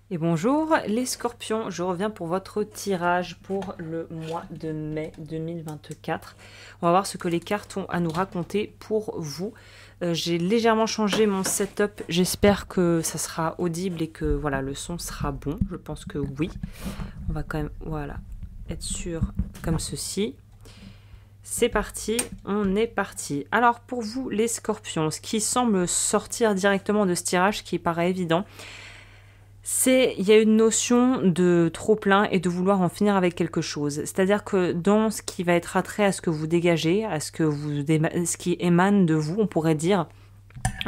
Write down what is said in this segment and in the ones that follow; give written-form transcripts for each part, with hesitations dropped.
Et bonjour les scorpions, je reviens pour votre tirage pour le mois de mai 2024. On va voir ce que les cartes ont à nous raconter pour vous. J'ai légèrement changé mon setup, j'espère que ça sera audible et que voilà, le son sera bon. Je pense que oui. On va quand même voilà, être sûr comme ceci. C'est parti, on est parti. Alors pour vous les scorpions, ce qui semble sortir directement de ce tirage qui paraît évident, il y a une notion de trop plein et de vouloir en finir avec quelque chose. C'est-à-dire que dans ce qui va être attrait à ce que vous dégagez, à ce qui émane de vous, on pourrait dire,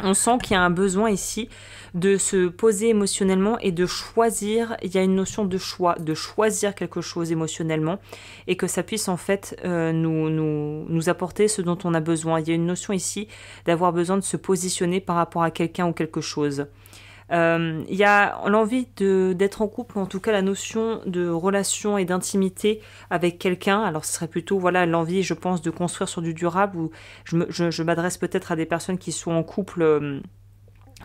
on sent qu'il y a un besoin ici de se poser émotionnellement et de choisir. Il y a une notion de choix, de choisir quelque chose émotionnellement et que ça puisse en fait nous apporter ce dont on a besoin. Il y a une notion ici d'avoir besoin de se positionner par rapport à quelqu'un ou quelque chose. Il y a l'envie d'être en couple, en tout cas la notion de relation et d'intimité avec quelqu'un. Alors ce serait plutôt voilà l'envie, je pense, de construire sur du durable, où je m'adresse peut-être à des personnes qui sont en couple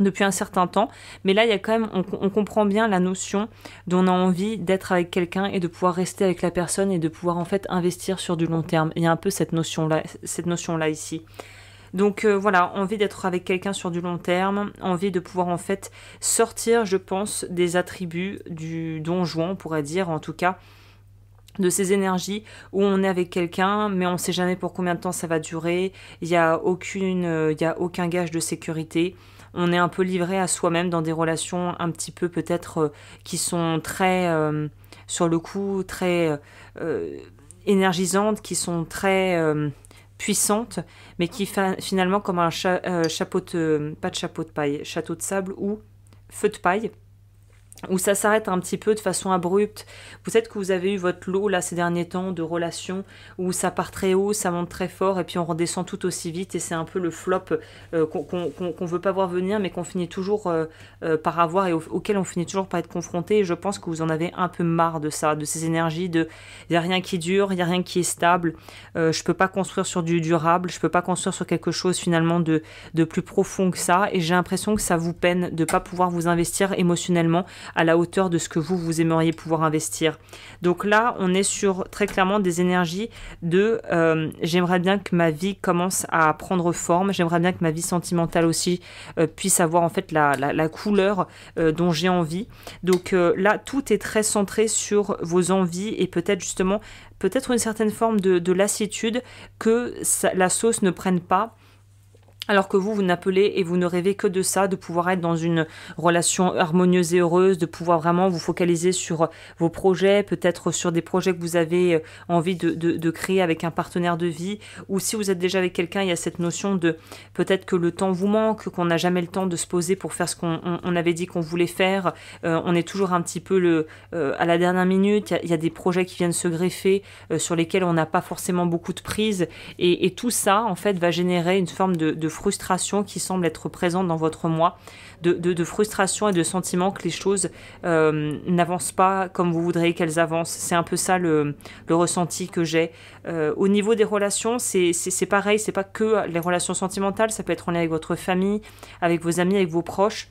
depuis un certain temps, mais là il y a quand même, on comprend bien la notion d'on a envie d'être avec quelqu'un et de pouvoir rester avec la personne et de pouvoir en fait investir sur du long terme. Il y a un peu cette notion là ici. Donc voilà, envie d'être avec quelqu'un sur du long terme, envie de pouvoir en fait sortir, je pense, des attributs du Don Juan, on pourrait dire, en tout cas, de ces énergies où on est avec quelqu'un, mais on ne sait jamais pour combien de temps ça va durer, il n'y a aucun gage de sécurité. On est un peu livré à soi-même dans des relations un petit peu peut-être qui sont très, sur le coup, très énergisantes, qui sont très puissante, mais qui finalement comme un chapeau de, pas de chapeau de paille, château de sable ou feu de paille, où ça s'arrête un petit peu de façon abrupte. Peut-être que vous avez eu votre lot là ces derniers temps de relations où ça part très haut, ça monte très fort et puis on redescend tout aussi vite et c'est un peu le flop qu'on veut pas voir venir mais qu'on finit toujours par avoir et auquel on finit toujours par être confronté. Et je pense que vous en avez un peu marre de ça, de ces énergies de il y a rien qui dure, il y a rien qui est stable, je peux pas construire sur du durable, je peux pas construire sur quelque chose finalement de plus profond que ça et j'ai l'impression que ça vous peine de pas pouvoir vous investir émotionnellement à la hauteur de ce que vous aimeriez pouvoir investir. Donc là, on est sur très clairement des énergies de j'aimerais bien que ma vie commence à prendre forme, j'aimerais bien que ma vie sentimentale aussi puisse avoir en fait la couleur dont j'ai envie. Donc là, tout est très centré sur vos envies et peut-être justement, peut-être une certaine forme de lassitude que la sauce ne prenne pas. Alors que vous n'appelez et vous ne rêvez que de ça, de pouvoir être dans une relation harmonieuse et heureuse, de pouvoir vraiment vous focaliser sur vos projets, peut-être sur des projets que vous avez envie de créer avec un partenaire de vie, ou si vous êtes déjà avec quelqu'un, il y a cette notion de peut-être que le temps vous manque, qu'on n'a jamais le temps de se poser pour faire ce qu'on avait dit qu'on voulait faire, on est toujours un petit peu à la dernière minute, il y a des projets qui viennent se greffer, sur lesquels on n'a pas forcément beaucoup de prise, et tout ça en fait va générer une forme de frustration qui semble être présente dans votre moi, de frustration et de sentiment que les choses n'avancent pas comme vous voudriez qu'elles avancent. C'est un peu ça le ressenti que j'ai. Au niveau des relations, c'est pareil, c'est pas que les relations sentimentales, ça peut être en lien avec votre famille, avec vos amis, avec vos proches.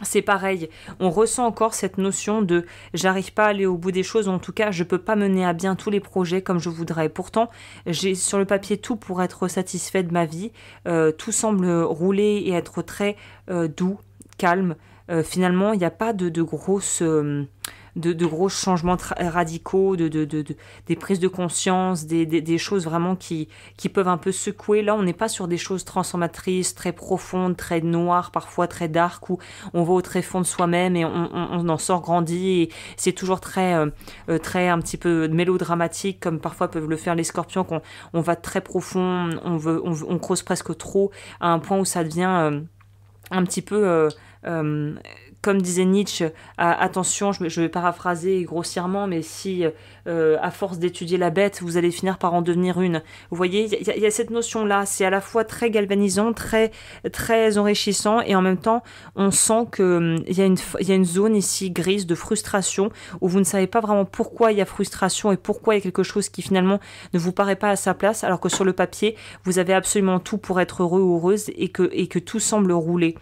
C'est pareil, on ressent encore cette notion de j'arrive pas à aller au bout des choses, en tout cas je peux pas mener à bien tous les projets comme je voudrais. Pourtant j'ai sur le papier tout pour être satisfait de ma vie, tout semble rouler et être très doux, calme. Finalement il n'y a pas de grosses de gros changements radicaux, des prises de conscience, des choses vraiment qui peuvent un peu secouer. Là, on n'est pas sur des choses transformatrices, très profondes, très noires, parfois très dark, où on va au très fond de soi-même et on en sort grandi. Et c'est toujours très un petit peu mélodramatique, comme parfois peuvent le faire les scorpions, qu'on on va très profond, on creuse presque trop, à un point où ça devient un petit peu... comme disait Nietzsche, attention, je vais paraphraser grossièrement, mais si à force d'étudier la bête, vous allez finir par en devenir une. Vous voyez, il y a cette notion-là, c'est à la fois très galvanisant, très enrichissant, et en même temps, on sent qu'il y a une zone ici grise de frustration, où vous ne savez pas vraiment pourquoi il y a frustration et pourquoi il y a quelque chose qui finalement ne vous paraît pas à sa place, alors que sur le papier, vous avez absolument tout pour être heureux ou heureuse et que tout semble rouler.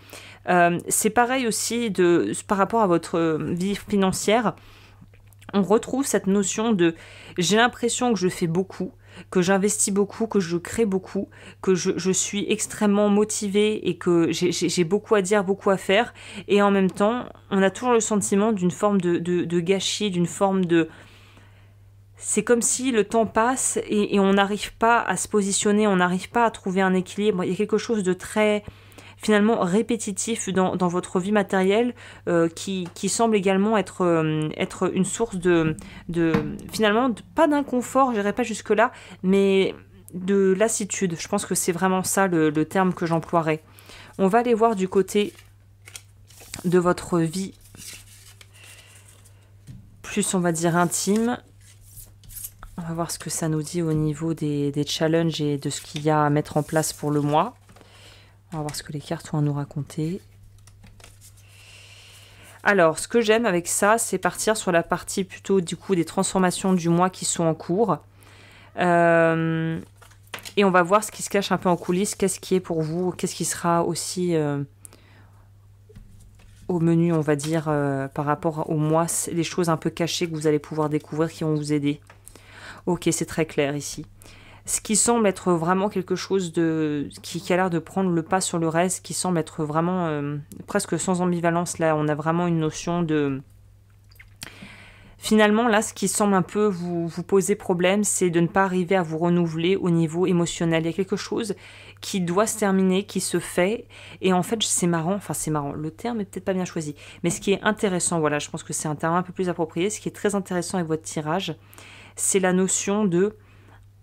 C'est pareil aussi par rapport à votre vie financière. On retrouve cette notion de j'ai l'impression que je fais beaucoup, que j'investis beaucoup, que je crée beaucoup, que je suis extrêmement motivée et que j'ai beaucoup à dire, beaucoup à faire. Et en même temps, on a toujours le sentiment d'une forme de gâchis, d'une forme de... C'est comme si le temps passe et on n'arrive pas à se positionner, on n'arrive pas à trouver un équilibre. Il y a quelque chose de très... finalement répétitif dans votre vie matérielle qui semble également être une source finalement, pas d'inconfort, je n'irai pas jusque-là, mais de lassitude. Je pense que c'est vraiment ça le terme que j'emploierais. On va aller voir du côté de votre vie plus, on va dire, intime. On va voir ce que ça nous dit au niveau des challenges et de ce qu'il y a à mettre en place pour le mois. On va voir ce que les cartes ont à nous raconter. Alors, ce que j'aime avec ça, c'est partir sur la partie plutôt du coup des transformations du mois qui sont en cours. Et on va voir ce qui se cache un peu en coulisses, qu'est-ce qui est pour vous, qu'est-ce qui sera aussi au menu, on va dire, par rapport au mois, les choses un peu cachées que vous allez pouvoir découvrir qui vont vous aider. Ok, c'est très clair ici. Ce qui semble être vraiment quelque chose qui a l'air de prendre le pas sur le reste, qui semble être vraiment presque sans ambivalence. Là, on a vraiment une notion de... Finalement, là, ce qui semble un peu vous poser problème, c'est de ne pas arriver à vous renouveler au niveau émotionnel. Il y a quelque chose qui doit se terminer, qui se fait. Et en fait, c'est marrant, le terme est peut-être pas bien choisi. Mais ce qui est intéressant, voilà, je pense que c'est un terme un peu plus approprié. Ce qui est très intéressant avec votre tirage, c'est la notion de...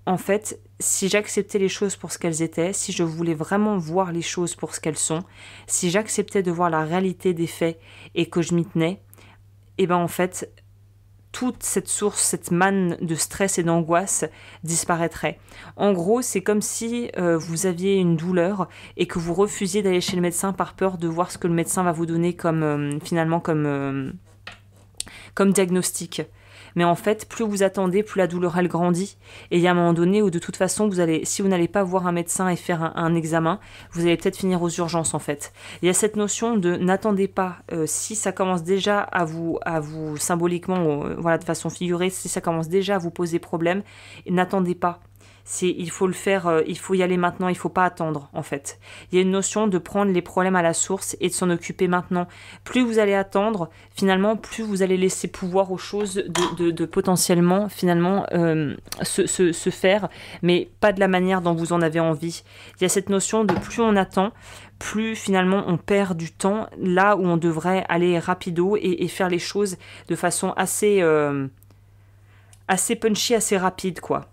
En fait, si j'acceptais les choses pour ce qu'elles étaient, si je voulais vraiment voir les choses pour ce qu'elles sont, si j'acceptais de voir la réalité des faits et que je m'y tenais, et ben en fait, toute cette source, cette manne de stress et d'angoisse disparaîtrait. En gros, c'est comme si vous aviez une douleur et que vous refusiez d'aller chez le médecin par peur de voir ce que le médecin va vous donner comme diagnostic. Mais en fait, plus vous attendez, plus la douleur elle grandit. Et il y a un moment donné où de toute façon, si vous n'allez pas voir un médecin et faire un examen, vous allez peut-être finir aux urgences en fait. Il y a cette notion de n'attendez pas. Si ça commence déjà à vous symboliquement, voilà, de façon figurée, si ça commence déjà à vous poser problème, n'attendez pas. Il faut le faire, il faut y aller maintenant, il ne faut pas attendre en fait. Il y a une notion de prendre les problèmes à la source et de s'en occuper maintenant. Plus vous allez attendre, finalement, plus vous allez laisser pouvoir aux choses de potentiellement finalement se faire, mais pas de la manière dont vous en avez envie. Il y a cette notion de plus on attend, plus finalement on perd du temps là où on devrait aller rapido et faire les choses de façon assez punchy, assez rapide quoi.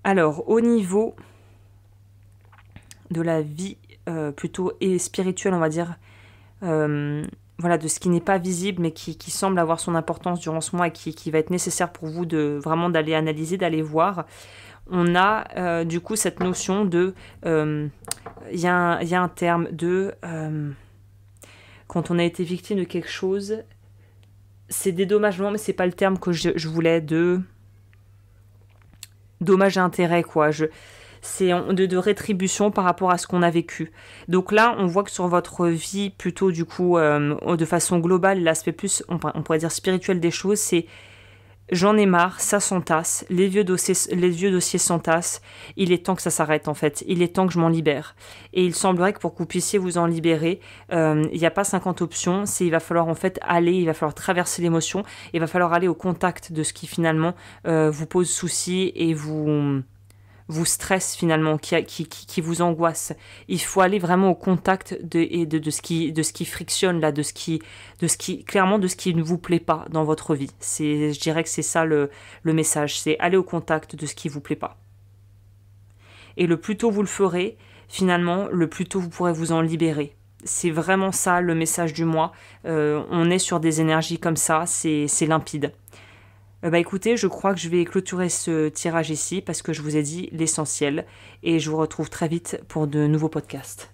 Alors, au niveau de la vie plutôt spirituelle, on va dire, voilà, de ce qui n'est pas visible, mais qui semble avoir son importance durant ce mois et qui va être nécessaire pour vous vraiment d'aller analyser, d'aller voir, on a du coup cette notion de... Il y a un terme de... quand on a été victime de quelque chose, c'est dédommagement, mais c'est pas le terme que je voulais, de... dommage et intérêt, quoi. C'est de rétribution par rapport à ce qu'on a vécu. Donc là, on voit que sur votre vie, plutôt du coup, de façon globale, l'aspect plus, on pourrait dire spirituel des choses, c'est j'en ai marre, ça s'entasse, les vieux dossiers s'entassent, il est temps que ça s'arrête en fait, il est temps que je m'en libère. Et il semblerait que pour que vous puissiez vous en libérer, il n'y a pas 50 options, il va falloir en fait il va falloir traverser l'émotion, il va falloir aller au contact de ce qui finalement vous pose souci et vous stresse finalement, qui vous angoisse. Il faut aller vraiment au contact de ce qui frictionne là, clairement de ce qui ne vous plaît pas dans votre vie. Je dirais que c'est ça le message, c'est aller au contact de ce qui vous plaît pas. Et le plus tôt vous le ferez, finalement, le plus tôt vous pourrez vous en libérer. C'est vraiment ça le message du mois. On est sur des énergies comme ça, c'est limpide. Écoutez, je crois que je vais clôturer ce tirage ici parce que je vous ai dit l'essentiel et je vous retrouve très vite pour de nouveaux podcasts.